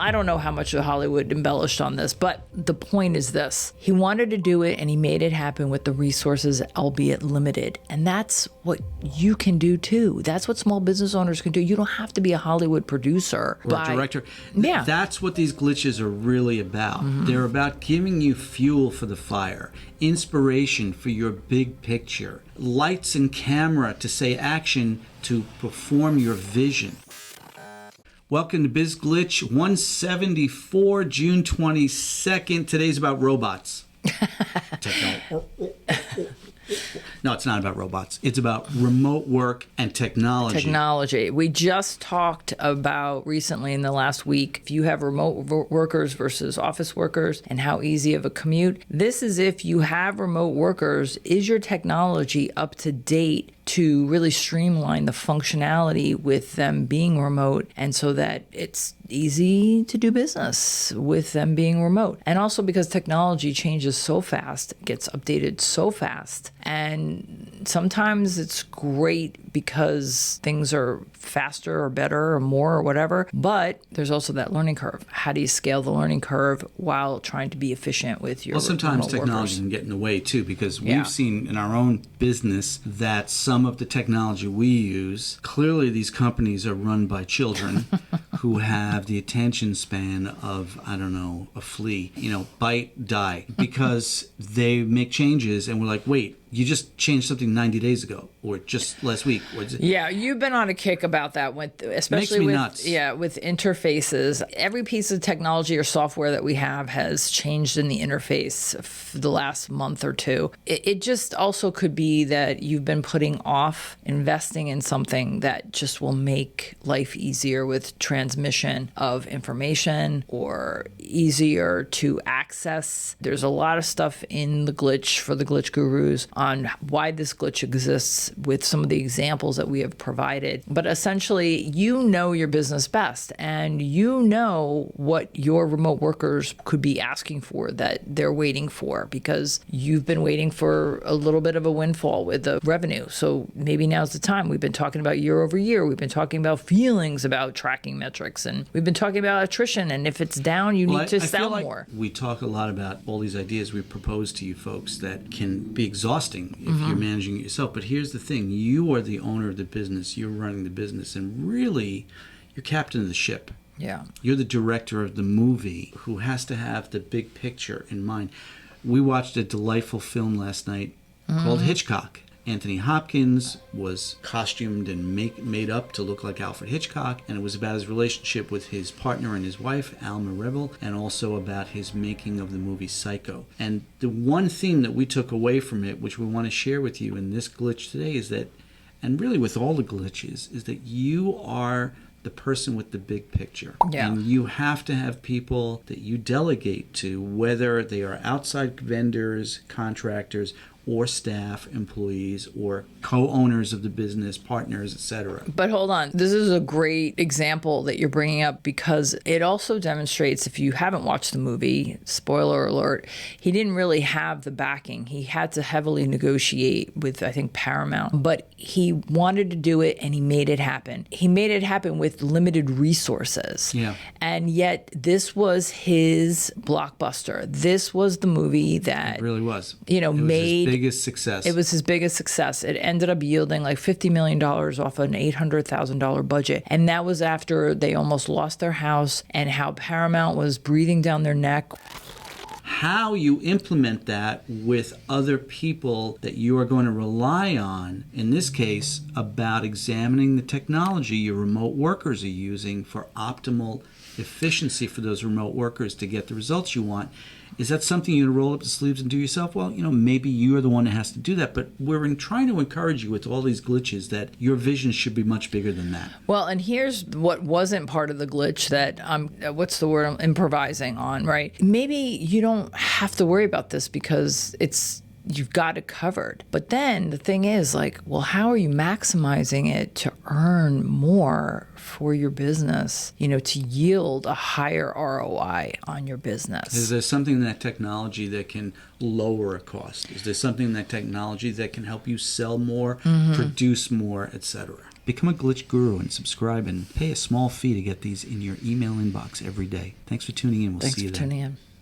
I don't know how much of Hollywood embellished on this, but the point is this. He wanted to do it and he made it happen with the resources, albeit limited. And that's what you can do too. That's what small business owners can do. You don't have to be a Hollywood producer or a director. Yeah. That's what these glitches are really about. They're about giving you fuel for the fire, inspiration for your big picture, lights and camera to say action to perform your vision. Welcome to Biz Glitch 174, June 22nd. Today's about robots. No, it's not about robots. It's about remote work and technology. We just talked about recently in the last week, if you have remote workers versus office workers and how easy of a commute. This is if you have remote workers, is your technology up to date to really streamline the functionality with them being remote, and so that it's easy to do business with them being remote. And also because technology changes so fast, gets updated so fast, and sometimes it's great because things are faster or better or more or whatever, but there's also that learning curve. How do you scale the learning curve while trying to be efficient with your sometimes technology workers? Can get in the way too, because we've seen in our own business that some of the technology we use, clearly these companies are run by children who have the attention span of, I don't know, a flea, bite, die, because they make changes and we're like, wait, you just changed something 90 days ago or just last week. Yeah, you've been on a kick about that, especially with nuts. With interfaces. Every piece of technology or software that we have has changed in the interface for the last month or two. It just also could be that you've been putting off investing in something that just will make life easier with transmission of information or easier to access. There's a lot of stuff in the glitch for the glitch gurus on why this glitch exists with some of the examples that we have provided. But essentially, you know your business best, and you know what your remote workers could be asking for that they're waiting for, because you've been waiting for a little bit of a windfall with the revenue. So maybe now's the time. We've been talking about year over year. We've been talking about feelings about tracking metrics, and we've been talking about attrition. And if it's down, you need to sell more. We talk a lot about all these ideas we propose to you folks that can be exhausting if you're managing it yourself. But here's the thing. You are the owner of the business. You're running the business. And really, you're captain of the ship. Yeah. You're the director of the movie who has to have the big picture in mind. We watched a delightful film last night called Hitchcock. Anthony Hopkins was costumed and made up to look like Alfred Hitchcock, and it was about his relationship with his partner and his wife, Alma Rebel, and also about his making of the movie Psycho. And the one theme that we took away from it, which we want to share with you in this glitch today, is that, and really with all the glitches, is that you are the person with the big picture. Yeah. And you have to have people that you delegate to, whether they are outside vendors, contractors, or staff, employees, or co-owners of the business, partners, etc. But hold on. This is a great example that you're bringing up, because it also demonstrates, if you haven't watched the movie, spoiler alert, he didn't really have the backing. He had to heavily negotiate with, I think, Paramount. But he wanted to do it, and he made it happen. He made it happen with limited resources. Yeah. And yet, this was his blockbuster. This was the movie that... It really was. Made... biggest success. It was his biggest success. It ended up yielding like $50 million off an $800,000 budget. And that was after they almost lost their house and how Paramount was breathing down their neck. How you implement that with other people that you are going to rely on, in this case, about examining the technology your remote workers are using for optimal efficiency for those remote workers to get the results you want. Is that something you're going to roll up the sleeves and do yourself? Well, maybe you're the one that has to do that. But we're trying to encourage you with all these glitches that your vision should be much bigger than that. Well, and here's what wasn't part of the glitch that I'm improvising on, right? Maybe you don't have to worry about this because you've got it covered. But then the thing is, how are you maximizing it to earn more for your business, to yield a higher ROI on your business? Is there something in that technology that can lower a cost? Is there something in that technology that can help you sell more, produce more, etc.? Become a glitch guru and subscribe and pay a small fee to get these in your email inbox every day. Thanks for tuning in. We'll Thanks see you for then. tuning in.